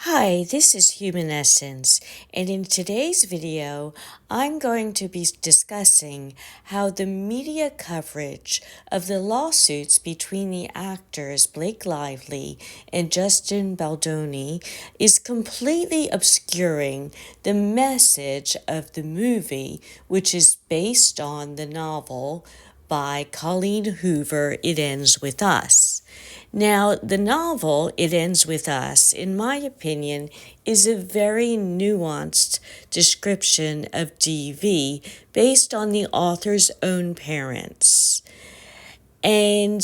Hi, this is Human Essence, and in today's video, I'm going to be discussing how the media coverage of the lawsuits between the actors Blake Lively and Justin Baldoni is completely obscuring the message of the movie, which is based on the novel by Colleen Hoover, It Ends With Us. Now, the novel, It Ends With Us, in my opinion, is a very nuanced description of DV based on the author's own parents. And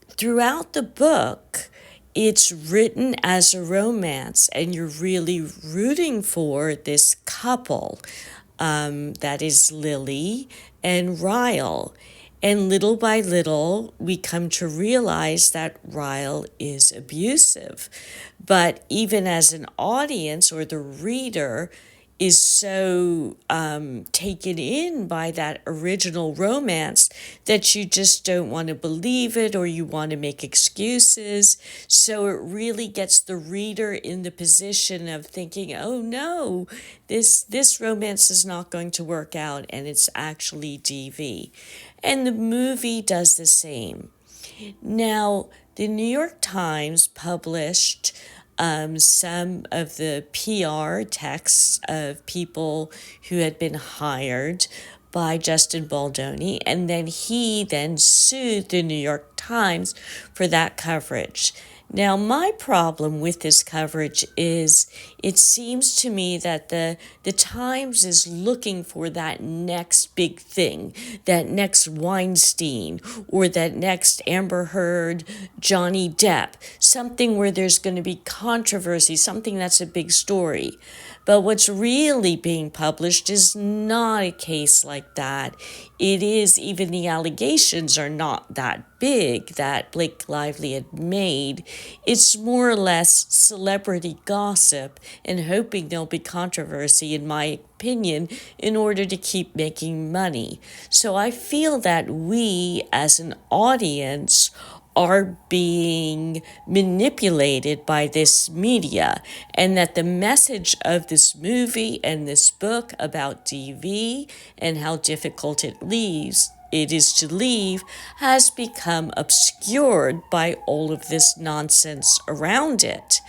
throughout the book, it's written as a romance, and you're really rooting for this couple, that is Lily and Ryle. And little by little, we come to realize that Ryle is abusive. But even as an audience or the reader is so taken in by that original romance that you just don't want to believe it, or you want to make excuses. So it really gets the reader in the position of thinking, oh no, this romance is not going to work out, and it's actually DV. And the movie does the same. Now, the New York Times published some of the PR texts of people who had been hired by Justin Baldoni, and then he then sued the New York Times for that coverage. Now, my problem with this coverage is it seems to me that the Times is looking for that next big thing, that next Weinstein, or that next Amber Heard, Johnny Depp, something where there's going to be controversy, something that's a big story. But what's really being published is not a case like that. It is, even the allegations are not that big that Blake Lively had made. It's more or less celebrity gossip and hoping there'll be controversy, in my opinion, in order to keep making money. So I feel that we, as an audience, are being manipulated by this media, and that the message of this movie and this book about DV and how difficult it is to leave has become obscured by all of this nonsense around it.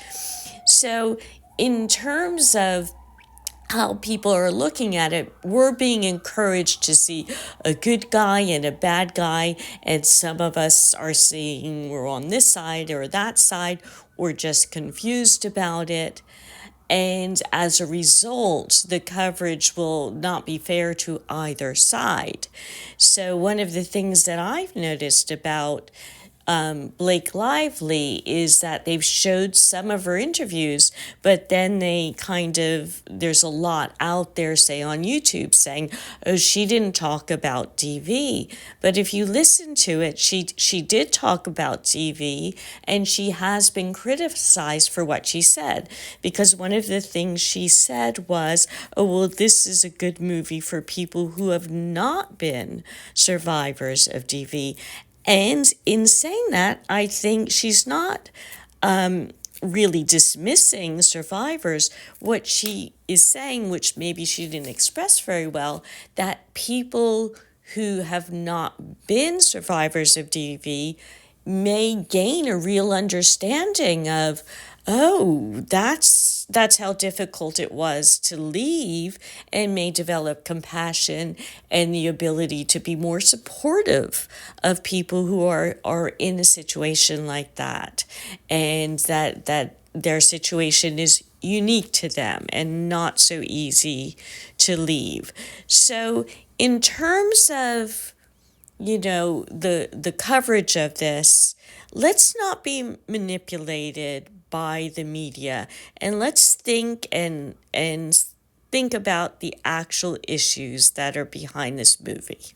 So in terms of how people are looking at it, we're being encouraged to see a good guy and a bad guy, and some of us are seeing we're on this side or that side, or just confused about it. And as a result, the coverage will not be fair to either side. So one of the things that I've noticed about Blake Lively is that they've showed some of her interviews, but then there's a lot out there, say on YouTube, saying, oh, she didn't talk about DV. But if you listen to it, she did talk about DV, and she has been criticized for what she said, because one of the things she said was, oh, well, this is a good movie for people who have not been survivors of DV. And in saying that, I think she's not really dismissing survivors. What she is saying, which maybe she didn't express very well, that people who have not been survivors of DV may gain a real understanding of, oh, that's how difficult it was to leave, and may develop compassion and the ability to be more supportive of people who are in a situation like that, and that their situation is unique to them and not so easy to leave. So in terms of the coverage of this, let's not be manipulated by the media, and let's think and think about the actual issues that are behind this movie.